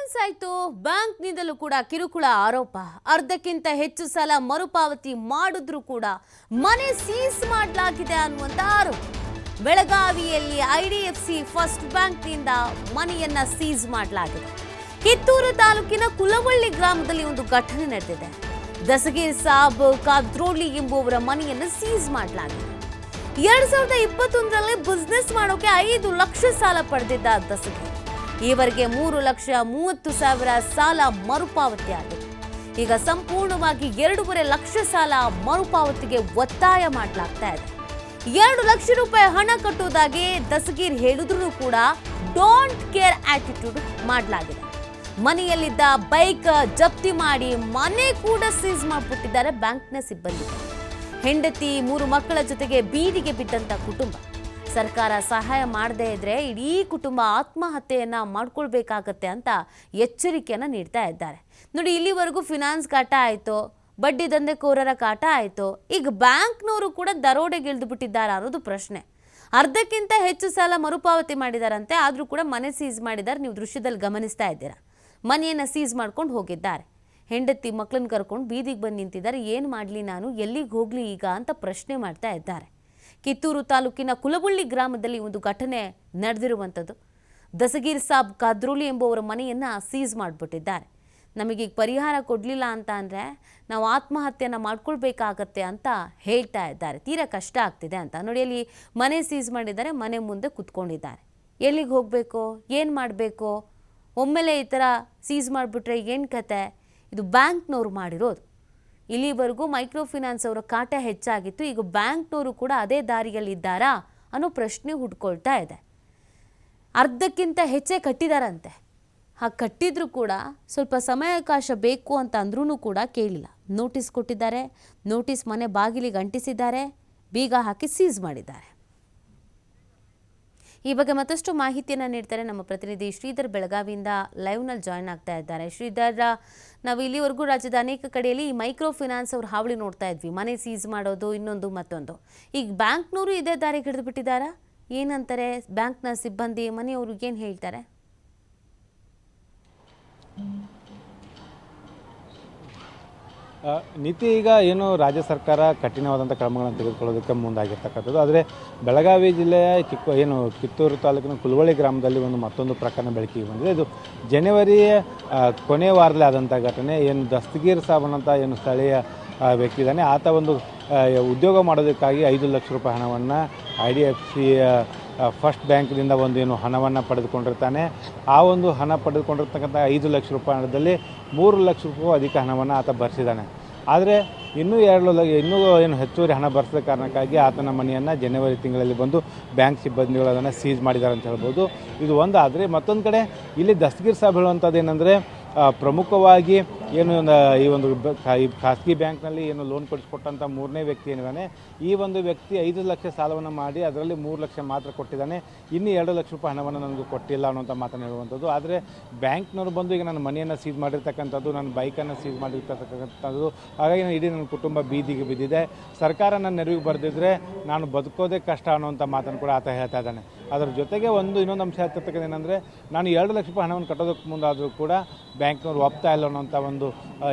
Finance ಆಯ್ತು, ಬ್ಯಾಂಕ್ನಿಂದಲೂ ಕೂಡ ಕಿರುಕುಳ ಆರೋಪ. ಅರ್ಧಕ್ಕಿಂತ ಹೆಚ್ಚು ಸಲ ಮರುಪಾವತಿ ಮಾಡಿದ್ರೂ ಕೂಡ ಮನೆ ಸೀಸ್ ಮಾಡಲಾಗಿದೆ ಅನ್ನುವಂತ ಆರೋಪ. ಬೆಳಗಾವಿಯಲ್ಲಿ ಐಡಿಎಫ್ಸಿ ಫಸ್ಟ್ ಬ್ಯಾಂಕ್ನಿಂದ ಮನೆಯನ್ನ ಸೀಸ್ ಮಾಡಲಾಗಿದೆ. ಕಿತ್ತೂರು ತಾಲೂಕಿನ ಕುಲವಳ್ಳಿ ಗ್ರಾಮದಲ್ಲಿ ಒಂದು ಘಟನೆ ನಡೆದಿದೆ. ದಸಗೀರ್ ಸಾಬ್ ಕಾದ್ರೋಳಿ ಎಂಬುವರ ಮನೆಯನ್ನು ಸೀಸ್ ಮಾಡಲಾಗಿದೆ. 2021ರಲ್ಲಿ ಬಿಸ್ನೆಸ್ ಮಾಡೋಕೆ 5 ಲಕ್ಷ ಸಾಲ ಪಡೆದಿದ್ದ ದಸಗೀರ್ ಈವರೆಗೆ 3,30,000 ಸಾಲ ಮರುಪಾವತಿ ಆಗಿದೆ. ಈಗ ಸಂಪೂರ್ಣವಾಗಿ 2.5 ಲಕ್ಷ ಸಾಲ ಮರುಪಾವತಿಗೆ ಒತ್ತಾಯ ಮಾಡಲಾಗ್ತಾ ಇದೆ. 2 ಲಕ್ಷ ರೂಪಾಯಿ ಹಣ ಕಟ್ಟುವುದಾಗಿ ದಸಗೀರ್ ಹೇಳಿದ್ರು ಕೂಡ ಡೋಂಟ್ ಕೇರ್ ಆಟಿಟ್ಯೂಡ್ ಮಾಡಲಾಗಿದೆ. ಮನೆಯಲ್ಲಿದ್ದ ಬೈಕ್ ಜಪ್ತಿ ಮಾಡಿ ಮನೆ ಕೂಡ ಸೀಸ್ ಮಾಡಿಬಿಟ್ಟಿದ್ದಾರೆ ಬ್ಯಾಂಕ್ನ ಸಿಬ್ಬಂದಿ. ಹೆಂಡತಿ 3 ಮಕ್ಕಳ ಜೊತೆಗೆ ಬೀದಿಗೆ ಬಿದ್ದಂತ ಕುಟುಂಬ. ಸರ್ಕಾರ ಸಹಾಯ ಮಾಡದೇ ಇದ್ರೆ ಇಡೀ ಕುಟುಂಬ ಆತ್ಮಹತ್ಯೆಯನ್ನ ಮಾಡ್ಕೊಳ್ಬೇಕಾಗತ್ತೆ ಅಂತ ಎಚ್ಚರಿಕೆಯನ್ನ ನೀಡ್ತಾ ಇದ್ದಾರೆ. ನೋಡಿ, ಇಲ್ಲಿವರೆಗೂ ಫಿನಾನ್ಸ್ ಕಾಟ ಆಯ್ತು, ಬಡ್ಡಿ ದಂಧೆಕೋರರ ಕಾಟ ಆಯ್ತು, ಈಗ ಬ್ಯಾಂಕ್ನವರು ಕೂಡ ದರೋಡೆಗಿಳಿದು ಬಿಟ್ಟಿದ್ದಾರೆ ಅನ್ನೋದು ಪ್ರಶ್ನೆ. ಅರ್ಧಕ್ಕಿಂತ ಹೆಚ್ಚು ಸಾಲ ಮರುಪಾವತಿ ಮಾಡಿದಾರಂತೆ, ಆದ್ರೂ ಕೂಡ ಮನೆ ಸೀಸ್ ಮಾಡಿದ್ದಾರೆ. ನೀವು ದೃಶ್ಯದಲ್ಲಿ ಗಮನಿಸ್ತಾ ಇದ್ದೀರಾ. ಮನೆಯನ್ನ ಸೀಸ್ ಮಾಡ್ಕೊಂಡು ಹೋಗಿದ್ದಾರೆ. ಹೆಂಡತಿ ಮಕ್ಕಳನ್ನ ಕರ್ಕೊಂಡು ಬೀದಿಗೆ ಬಂದು ನಿಂತಿದ್ದಾರೆ. ಏನು ಮಾಡಲಿ ನಾನು, ಎಲ್ಲಿಗೆ ಹೋಗ್ಲಿ ಈಗ ಅಂತ ಪ್ರಶ್ನೆ ಮಾಡ್ತಾ ಇದ್ದಾರೆ. ಕಿತ್ತೂರು ತಾಲೂಕಿನ ಕುಲವಳ್ಳಿ ಗ್ರಾಮದಲ್ಲಿ ಒಂದು ಘಟನೆ ನಡೆದಿರುವಂಥದ್ದು. ದಸಗೀರ್ ಸಾಬ್ ಕಾದ್ರೋಳಿ ಎಂಬುವರ ಮನೆಯನ್ನು ಸೀಸ್ ಮಾಡಿಬಿಟ್ಟಿದ್ದಾರೆ. ನಮಗೀಗ ಪರಿಹಾರ ಕೊಡಲಿಲ್ಲ ಅಂತ ಅಂದರೆ ನಾವು ಆತ್ಮಹತ್ಯೆಯನ್ನು ಮಾಡ್ಕೊಳ್ಬೇಕಾಗತ್ತೆ ಅಂತ ಹೇಳ್ತಾ ಇದ್ದಾರೆ. ತೀರಾ ಕಷ್ಟ ಆಗ್ತಿದೆ ಅಂತ. ನೋಡಿ, ಅಲ್ಲಿ ಮನೆ ಸೀಸ್ ಮಾಡಿದ್ದಾರೆ, ಮನೆ ಮುಂದೆ ಕುತ್ಕೊಂಡಿದ್ದಾರೆ. ಎಲ್ಲಿಗೆ ಹೋಗಬೇಕು, ಏನು ಮಾಡಬೇಕು, ಒಮ್ಮೆಲೆ ಈ ಥರ ಸೀಸ್ ಮಾಡಿಬಿಟ್ರೆ ಏನು ಕತೆ? ಇದು ಬ್ಯಾಂಕ್ನವ್ರು ಮಾಡಿರೋದು. ಇಲ್ಲಿವರೆಗೂ ಮೈಕ್ರೋ ಫಿನಾನ್ಸ್ ಅವರ ಕಾಟ ಹೆಚ್ಚಾಗಿತ್ತು. ಈಗ ಬ್ಯಾಂಕ್ನವರು ಕೂಡ ಅದೇ ದಾರಿಯಲ್ಲಿದ್ದಾರಾ ಅನ್ನೋ ಪ್ರಶ್ನೆ ಹುಡ್ಕೊಳ್ತಾ ಇದೆ. ಅರ್ಧಕ್ಕಿಂತ ಹೆಚ್ಚೇ ಕಟ್ಟಿದಾರಂತೆ. ಹಾಗೆ ಕಟ್ಟಿದ್ರು ಕೂಡ ಸ್ವಲ್ಪ ಸಮಯಾವಕಾಶ ಬೇಕು ಅಂತ ಅಂದ್ರೂ ಕೂಡ ಕೇಳಿಲ್ಲ. ನೋಟಿಸ್ ಕೊಟ್ಟಿದ್ದಾರೆ. ನೋಟಿಸ್ ಮನೆ ಬಾಗಿಲಿಗೆ ಅಂಟಿಸಿದ್ದಾರೆ, ಬೀಗ ಹಾಕಿ ಸೀಸ್ ಮಾಡಿದ್ದಾರೆ. ಈ ಬಗ್ಗೆ ಮತ್ತಷ್ಟು ಮಾಹಿತಿಯನ್ನು ನೀಡ್ತಾರೆ ನಮ್ಮ ಪ್ರತಿನಿಧಿ ಶ್ರೀಧರ್. ಬೆಳಗಾವಿಯಿಂದ ಲೈವ್ನಲ್ಲಿ ಜಾಯ್ನ್ ಆಗ್ತಾ ಇದ್ದಾರೆ. ಶ್ರೀಧರ್, ನಾವು ಇಲ್ಲಿವರೆಗೂ ರಾಜ್ಯದ ಅನೇಕ ಕಡೆಯಲ್ಲಿ ಈ ಮೈಕ್ರೋ ಫಿನಾನ್ಸ್ ಅವ್ರ ಹಾವಳಿ ನೋಡ್ತಾ ಇದ್ವಿ, ಮನೆ ಸೀಸ್ ಮಾಡೋದು, ಇನ್ನೊಂದು ಮತ್ತೊಂದು. ಈಗ ಬ್ಯಾಂಕ್ನವರು ಇದೇ ದಾರಿಗೆ ಹಿಡಿದು ಬಿಟ್ಟಿದ್ದಾರಾ? ಏನಂತಾರೆ ಬ್ಯಾಂಕ್ನ ಸಿಬ್ಬಂದಿ, ಮನೆಯವರು ಏನು ಹೇಳ್ತಾರೆ? ನೀತಿ ಈಗ ಏನು ರಾಜ್ಯ ಸರ್ಕಾರ ಕಠಿಣವಾದಂಥ ಕ್ರಮಗಳನ್ನು ತೆಗೆದುಕೊಳ್ಳೋದಕ್ಕೆ ಮುಂದಾಗಿರ್ತಕ್ಕಂಥದ್ದು. ಆದರೆ ಬೆಳಗಾವಿ ಜಿಲ್ಲೆಯ ಕಿತ್ತೂರು ತಾಲೂಕಿನ ಕುಲವಳ್ಳಿ ಗ್ರಾಮದಲ್ಲಿ ಮತ್ತೊಂದು ಪ್ರಕರಣ ಬೆಳಕಿಗೆ ಬಂದಿದೆ. ಇದು ಜನವರಿ ಕೊನೆಯ ವಾರದಲ್ಲಿ ಆದಂಥ ಘಟನೆ. ದಸ್ತಗೀರ್ ಸಾಬ್ ಅಂತ ಸ್ಥಳೀಯ ವ್ಯಕ್ತಿ ಇದ್ದಾನೆ. ಆತ ಉದ್ಯೋಗ ಮಾಡೋದಕ್ಕಾಗಿ 5 ಲಕ್ಷ ರೂಪಾಯಿ ಹಣವನ್ನು IDFC ಫಸ್ಟ್ ಬ್ಯಾಂಕ್ನಿಂದ ಹಣವನ್ನು ಪಡೆದುಕೊಂಡಿರ್ತಾನೆ. ಆ ಹಣ ಪಡೆದುಕೊಂಡಿರ್ತಕ್ಕಂಥ 5 ಲಕ್ಷ ರೂಪಾಯಿ ಹಣದಲ್ಲಿ 3 ಲಕ್ಷ ರೂಪಾಯಿ ಅಧಿಕ ಹಣವನ್ನು ಆತ ಭರಿಸಿದ್ದಾನೆ. ಆದರೆ ಇನ್ನೂ ಹೆಚ್ಚುವರಿ ಹಣ ಭರಿಸಿದ ಕಾರಣಕ್ಕಾಗಿ ಆತನ ಮನೆಯನ್ನು ಜನವರಿ ತಿಂಗಳಲ್ಲಿ ಬಂದು ಬ್ಯಾಂಕ್ ಸಿಬ್ಬಂದಿಗಳು ಅದನ್ನು ಸೀಸ್ ಮಾಡಿದ್ದಾರೆ ಅಂತ ಹೇಳ್ಬೋದು. ಇದು ಒಂದು. ಆದರೆ ಮತ್ತೊಂದು ಕಡೆ ಇಲ್ಲಿ ದಸ್ತಗೀರ್ ಸಾಬ್ ಹೇಳುವಂಥದ್ದು ಏನಂದರೆ, ಪ್ರಮುಖವಾಗಿ ಈ ಖಾಸಗಿ ಬ್ಯಾಂಕ್ನಲ್ಲಿ ಲೋನ್ ಕೊಡಿಸ್ಕೊಟ್ಟಂಥ 3ನೇ ವ್ಯಕ್ತಿ ಏನಿದ್ದಾನೆ, ಈ ವ್ಯಕ್ತಿ 5 ಲಕ್ಷ ಸಾಲವನ್ನು ಮಾಡಿ ಅದರಲ್ಲಿ 3 ಲಕ್ಷ ಮಾತ್ರ ಕೊಟ್ಟಿದ್ದಾನೆ. ಇನ್ನು 2 ಲಕ್ಷ ರೂಪಾಯಿ ಹಣವನ್ನು ನನಗೆ ಕೊಟ್ಟಿಲ್ಲ ಅನ್ನೋಂಥ ಮಾತನ್ನು ಹೇಳುವಂಥದ್ದು. ಆದರೆ ಬ್ಯಾಂಕ್ನವರು ಬಂದು ಈಗ ನನ್ನ ಮನೆಯನ್ನು ಸೀಸ್ ಮಾಡಿರ್ತಕ್ಕಂಥದ್ದು, ನನ್ನ ಬೈಕನ್ನು ಸೀಸ್ ಮಾಡಿರ್ತಕ್ಕಂಥದ್ದು, ಹಾಗಾಗಿ ಇಡೀ ನನ್ನ ಕುಟುಂಬ ಬೀದಿಗೆ ಬಿದ್ದಿದೆ, ಸರ್ಕಾರ ನನ್ನ ನೆರವಿಗೆ ಬರೆದಿದ್ರೆ ನಾನು ಬದುಕೋದೇ ಕಷ್ಟ ಅನ್ನೋಂಥ ಮಾತನ್ನು ಕೂಡ ಆತ ಹೇಳ್ತಾ ಇದ್ದಾನೆ. ಅದರ ಜೊತೆಗೆ ಇನ್ನೊಂದು ಅಂಶ ಹೇಳ್ತಿರ್ತಕ್ಕಂಥ ಏನಂದರೆ, ನಾನು 2 ಲಕ್ಷ ರೂಪಾಯಿ ಹಣವನ್ನು ಕಟ್ಟೋದಕ್ಕೆ ಮುಂದಾದರೂ ಕೂಡ ಬ್ಯಾಂಕ್ನವ್ರು ಒಪ್ತಾ ಇಲ್ಲ ಅನ್ನೋಂಥ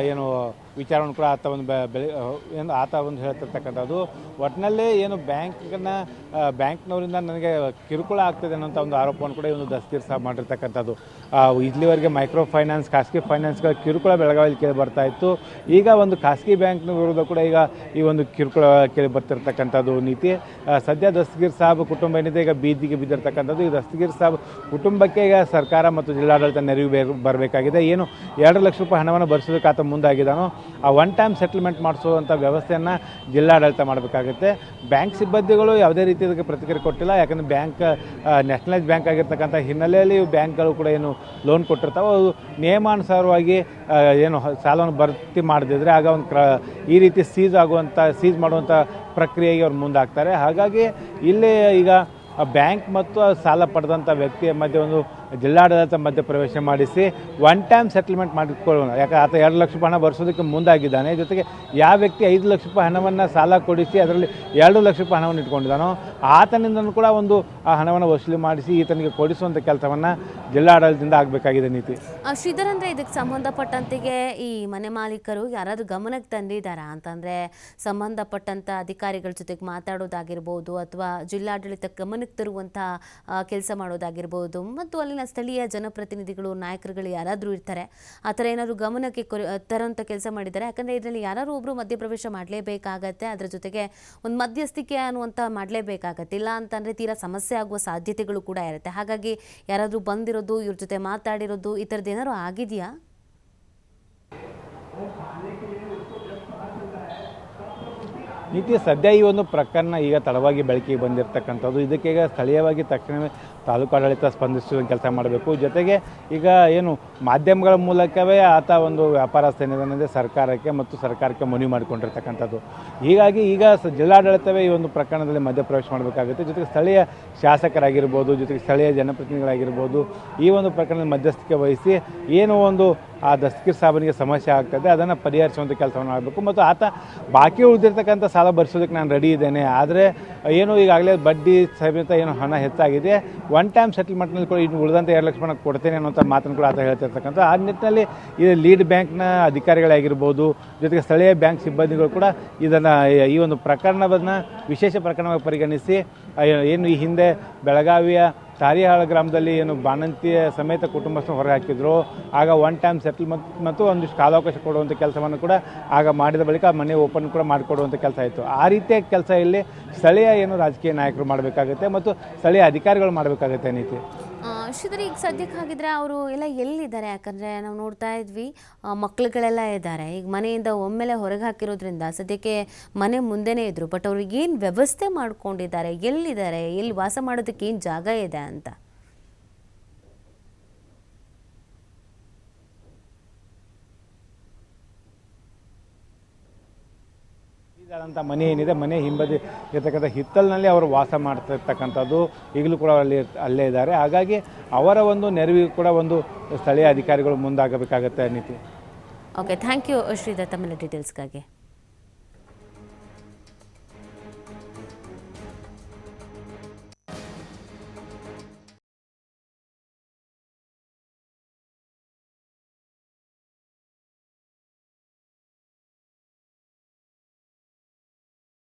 ವಿಚಾರವನ್ನು ಕೂಡ ಆತ ಹೇಳ್ತಿರ್ತಕ್ಕಂಥದ್ದು. ಒಟ್ಟಿನಲ್ಲಿ ಬ್ಯಾಂಕ್ನವರಿಂದ ನನಗೆ ಕಿರುಕುಳ ಆಗ್ತದೆ ಅನ್ನೋಂಥ ಆರೋಪವನ್ನು ಕೂಡ ದಸ್ತಗೀರ್ ಸಾಬ್ ಮಾಡಿರ್ತಕ್ಕಂಥದ್ದು. ಇಲ್ಲಿವರೆಗೆ ಮೈಕ್ರೋ ಫೈನಾನ್ಸ್, ಖಾಸಗಿ ಫೈನಾನ್ಸ್ಗಳ ಕಿರುಕುಳ ಬೆಳಗಾವಿಯಲ್ಲಿ ಕೇಳಿ ಬರ್ತಾ ಇತ್ತು. ಈಗ ಖಾಸಗಿ ಬ್ಯಾಂಕ್ನ ವಿರುದ್ಧ ಕೂಡ ಈಗ ಈ ಕಿರುಕುಳ ಕೇಳಿ ಬರ್ತಿರ್ತಕ್ಕಂಥದ್ದು ನೀತಿ. ಸದ್ಯ ದಸ್ತಗೀರ್ ಸಾಬ್ ಕುಟುಂಬ ಏನಿದೆ ಈಗ ಬೀದಿಗೆ ಬಿದ್ದಿರ್ತಕ್ಕಂಥದ್ದು. ಈ ದಸ್ತಗೀರ್ ಸಾಬ್ ಕುಟುಂಬಕ್ಕೆ ಈಗ ಸರ್ಕಾರ ಮತ್ತು ಜಿಲ್ಲಾಡಳಿತ ನೆರವು ಬರಬೇಕಾಗಿದೆ. 2 ಲಕ್ಷ ರೂಪಾಯಿ ಹಣವನ್ನು ಭರಿಸೋದಕ್ಕೆ ಆತ ಮುಂದಾಗಿದ್ದಾನೋ ಆ ಒನ್ ಟೈಮ್ ಸೆಟಲ್ಮೆಂಟ್ ಮಾಡಿಸುವಂಥ ವ್ಯವಸ್ಥೆಯನ್ನು ಜಿಲ್ಲಾಡಳಿತ ಮಾಡಬೇಕಾಗುತ್ತೆ. ಬ್ಯಾಂಕ್ ಸಿಬ್ಬಂದಿಗಳು ಯಾವುದೇ ರೀತಿ ಇದಕ್ಕೆ ಪ್ರತಿಕ್ರಿಯೆ ಕೊಟ್ಟಿಲ್ಲ. ಯಾಕಂದರೆ ಬ್ಯಾಂಕ್ ನ್ಯಾಷನಲೈಸ್ ಬ್ಯಾಂಕ್ ಆಗಿರ್ತಕ್ಕಂಥ ಹಿನ್ನೆಲೆಯಲ್ಲಿ ಬ್ಯಾಂಕ್ಗಳು ಕೂಡ ಲೋನ್ ಕೊಟ್ಟಿರ್ತಾವೆ, ಅದು ನಿಯಮಾನುಸಾರವಾಗಿ ಸಾಲವನ್ನು ಭರ್ತಿ ಮಾಡದಿದ್ದರೆ ಆಗ ಈ ರೀತಿ ಸೀಸ್ ಮಾಡುವಂಥ ಪ್ರಕ್ರಿಯೆಗೆ ಅವ್ರು ಮುಂದಾಗ್ತಾರೆ. ಹಾಗಾಗಿ ಇಲ್ಲಿ ಈಗ ಬ್ಯಾಂಕ್ ಮತ್ತು ಸಾಲ ಪಡೆದಂಥ ವ್ಯಕ್ತಿಯ ಮಧ್ಯೆ ಜಿಲ್ಲಾಡಳಿತ ಮಧ್ಯಪ್ರವೇಶ ಮಾಡಿಸಿ ಒನ್ ಟೈಮ್ ಸೆಟಲ್ಮೆಂಟ್ ಮಾಡಿಕೊಳ್ಳೋಣ. ಯಾಕೆ ಆತ 2 ಲಕ್ಷ ರೂಪಾಯಿ ಹಣ ಭರಿಸೋದಕ್ಕೆ ಮುಂದಾಗಿದ್ದಾನೆ. ಜೊತೆಗೆ ಯಾವ ವ್ಯಕ್ತಿ 5 ಲಕ್ಷ ರೂಪಾಯಿ ಹಣವನ್ನು ಸಾಲ ಕೊಡಿಸಿ ಅದರಲ್ಲಿ 2 ಲಕ್ಷ ರೂಪಾಯಿ ಹಣವನ್ನು ಇಟ್ಕೊಂಡಿದ್ದಾನೋ ಆತನಿಂದಲೂ ಕೂಡ ಒಂದು ಆ ಹಣವನ್ನು ವಸೂಲಿ ಮಾಡಿಸಿ ಈತನಿಗೆ ಕೊಡಿಸುವಂಥ ಕೆಲಸವನ್ನು ಜಿಲ್ಲಾಡಳಿತದಿಂದ ಆಗಬೇಕಾಗಿದೆ ನೀತಿ. ಶ್ರೀಧರ್, ಅಂದರೆ ಇದಕ್ಕೆ ಸಂಬಂಧಪಟ್ಟಂತೆಗೆ ಈ ಮನೆ ಮಾಲೀಕರು ಯಾರಾದರೂ ಗಮನಕ್ಕೆ ತಂದಿದ್ದಾರಾ ಅಂತಂದರೆ ಸಂಬಂಧಪಟ್ಟಂಥ ಅಧಿಕಾರಿಗಳ ಜೊತೆಗೆ ಮಾತಾಡೋದಾಗಿರ್ಬೋದು ಅಥವಾ ಜಿಲ್ಲಾಡಳಿತ ಗಮನಕ್ಕೆ ತರುವಂಥ ಕೆಲಸ ಮಾಡೋದಾಗಿರ್ಬೋದು ಮತ್ತು ಅಲ್ಲಿನ ಸ್ಥಳೀಯ ಜನಪ್ರತಿನಿಧಿಗಳು ನಾಯಕರುಗಳು ಯಾರಾದರೂ ಇರ್ತಾರೆ, ಆ ಥರ ಏನಾದರೂ ಗಮನಕ್ಕೆ ತರೋಂಥ ಕೆಲಸ ಮಾಡಿದ್ದಾರೆ? ಯಾಕಂದರೆ ಇದರಲ್ಲಿ ಯಾರಾದರೂ ಒಬ್ಬರು ಮಧ್ಯಪ್ರವೇಶ ಮಾಡಲೇಬೇಕಾಗತ್ತೆ, ಅದರ ಜೊತೆಗೆ ಒಂದು ಮಧ್ಯಸ್ಥಿಕೆ ಅನ್ನುವಂಥ ಮಾಡಲೇಬೇಕಾಗತ್ತೆ. ಇಲ್ಲ ಅಂತಂದರೆ ತೀರಾ ಸಮಸ್ಯೆ ಆಗುವ ಸಾಧ್ಯತೆಗಳು ಕೂಡ ಇರುತ್ತೆ. ಹಾಗಾಗಿ ಯಾರಾದರೂ ಬಂದಿರೋದು, ಇವ್ರ ಜೊತೆ ಮಾತಾಡಿರೋದು, ಈ ಥರದ್ದು ಏನಾದ್ರು ಆಗಿದೆಯಾ? ನೀತಿ ಸದ್ಯ ಈ ಒಂದು ಪ್ರಕರಣ ಈಗ ತಡವಾಗಿ ಬೆಳಕಿಗೆ ಬಂದಿರತಕ್ಕಂಥದ್ದು. ಇದಕ್ಕೆ ಈಗ ಸ್ಥಳೀಯವಾಗಿ ತಕ್ಷಣವೇ ತಾಲೂಕು ಆಡಳಿತ ಸ್ಪಂದಿಸುವ ಕೆಲಸ ಮಾಡಬೇಕು. ಜೊತೆಗೆ ಈಗ ಏನು ಮಾಧ್ಯಮಗಳ ಮೂಲಕವೇ ಆತ ಒಂದು ವ್ಯಾಪಾರಸ್ಥ ಏನಿದೆ ಸರ್ಕಾರಕ್ಕೆ ಮತ್ತು ಸರ್ಕಾರಕ್ಕೆ ಮನವಿ ಮಾಡಿಕೊಂಡಿರ್ತಕ್ಕಂಥದ್ದು. ಹೀಗಾಗಿ ಈಗ ಜಿಲ್ಲಾಡಳಿತವೇ ಈ ಒಂದು ಪ್ರಕರಣದಲ್ಲಿ ಮಧ್ಯಪ್ರವೇಶ ಮಾಡಬೇಕಾಗುತ್ತೆ. ಜೊತೆಗೆ ಸ್ಥಳೀಯ ಶಾಸಕರಾಗಿರ್ಬೋದು, ಜೊತೆಗೆ ಸ್ಥಳೀಯ ಜನಪ್ರತಿನಿಧಿಗಳಾಗಿರ್ಬೋದು ಈ ಒಂದು ಪ್ರಕರಣದ ಮಧ್ಯಸ್ಥಿಕೆ ವಹಿಸಿ ಏನು ಒಂದು ಆ ದಸ್ತಗೀರ್ ಸಾಬನಿಗೆ ಸಮಸ್ಯೆ ಆಗ್ತದೆ ಅದನ್ನು ಪರಿಹರಿಸುವಂಥ ಕೆಲಸವನ್ನು ಮಾಡಬೇಕು. ಮತ್ತು ಆತ ಬಾಕಿ ಉಳಿದಿರ್ತಕ್ಕಂಥ ಸಾಲ ಭರಿಸೋದಕ್ಕೆ ನಾನು ರೆಡಿ ಇದ್ದೇನೆ, ಆದರೆ ಏನು ಈಗಾಗಲೇ ಬಡ್ಡಿ ಸಮೇತ ಏನು ಹಣ ಹೆಚ್ಚಾಗಿದೆ, ಒನ್ ಟೈಮ್ ಸೆಟಲ್ಮೆಂಟ್ನಲ್ಲಿ ಕೂಡ ಇನ್ನು ಉಳಿದಂಥ 2 ಲಕ್ಷ ರೂಪಾಯಿ ಕೊಡ್ತೇನೆ ಅನ್ನೋಂಥ ಮಾತನ್ನು ಕೂಡ ಆತ ಹೇಳ್ತಿರ್ತಕ್ಕಂಥ. ಆ ನಿಟ್ಟಿನಲ್ಲಿ ಇದು ಲೀಡ್ ಬ್ಯಾಂಕ್ನ ಅಧಿಕಾರಿಗಳಾಗಿರ್ಬೋದು, ಜೊತೆಗೆ ಸ್ಥಳೀಯ ಬ್ಯಾಂಕ್ ಸಿಬ್ಬಂದಿಗಳು ಕೂಡ ಇದನ್ನು ಈ ಒಂದು ಪ್ರಕರಣವನ್ನು ವಿಶೇಷ ಪ್ರಕರಣವಾಗಿ ಪರಿಗಣಿಸಿ ಏನು ಈ ಹಿಂದೆ ಬೆಳಗಾವಿಯ ತಾರಿಹಾಳ ಗ್ರಾಮದಲ್ಲಿ ಏನು ಬಾಣಂತಿಯ ಸಮೇತ ಕುಟುಂಬಸ್ಥರು ಹೊರಗೆ ಹಾಕಿದ್ರು, ಆಗ ಒನ್ ಟೈಮ್ ಸೆಟಲ್ಮೆಂಟ್ ಮತ್ತು ಒಂದಿಷ್ಟು ಕಾಲಾವಕಾಶ ಕೊಡುವಂಥ ಕೆಲಸವನ್ನು ಕೂಡ ಆಗ ಮಾಡಿದ ಬಳಿಕ ಮನೆ ಓಪನ್ ಕೂಡ ಮಾಡಿಕೊಡುವಂಥ ಕೆಲಸ ಆಯಿತು. ಆ ರೀತಿಯ ಕೆಲಸ ಇಲ್ಲಿ ಸ್ಥಳೀಯ ಏನು ರಾಜಕೀಯ ನಾಯಕರು ಮಾಡಬೇಕಾಗುತ್ತೆ ಮತ್ತು ಸ್ಥಳೀಯ ಅಧಿಕಾರಿಗಳು ಮಾಡಬೇಕಾಗುತ್ತೆ ನೀತಿ. ಶ್ರೀಧರ್, ಈಗ ಸದ್ಯಕ್ಕೆ ಹಾಗಿದ್ರೆ ಅವರು ಎಲ್ಲ ಎಲ್ಲಿದ್ದಾರೆ? ಯಾಕಂದರೆ ನಾವು ನೋಡ್ತಾ ಇದ್ವಿ ಮಕ್ಕಳುಗಳೆಲ್ಲ ಇದ್ದಾರೆ. ಈಗ ಮನೆಯಿಂದ ಒಮ್ಮೆಲೆ ಹೊರಗೆ ಹಾಕಿರೋದ್ರಿಂದ ಸದ್ಯಕ್ಕೆ ಮನೆ ಮುಂದೆನೇ ಇದ್ರು, ಬಟ್ ಅವ್ರಿಗೆ ಏನು ವ್ಯವಸ್ಥೆ ಮಾಡ್ಕೊಂಡಿದ್ದಾರೆ, ಎಲ್ಲಿದ್ದಾರೆ, ಎಲ್ಲಿ ವಾಸ ಮಾಡೋದಕ್ಕೆ ಏನು ಜಾಗ ಇದೆ ಅಂತ? ಅಂತ ಮನೆ ಏನಿದೆ, ಮನೆ ಹಿಂಬದಿ ಇರ್ತಕ್ಕಂಥ ಹಿತ್ತಲಿನಲ್ಲಿ ಅವರು ವಾಸ ಮಾಡ್ತಿರ್ತಕ್ಕಂಥದ್ದು ಈಗಲೂ ಕೂಡ ಅಲ್ಲೇ ಇದ್ದಾರೆ. ಹಾಗಾಗಿ ಅವರ ಒಂದು ನೆರವಿಗೆ ಕೂಡ ಒಂದು ಸ್ಥಳೀಯ ಅಧಿಕಾರಿಗಳು ಮುಂದಾಗಬೇಕಾಗತ್ತೆ ನೀತಿ. ಓಕೆ, ಥ್ಯಾಂಕ್ ಯು ಶ್ರೀಧರ್ ತಮ್ಮೆಲ್ಲ ಡೀಟೇಲ್ಸ್ಗಾಗಿ.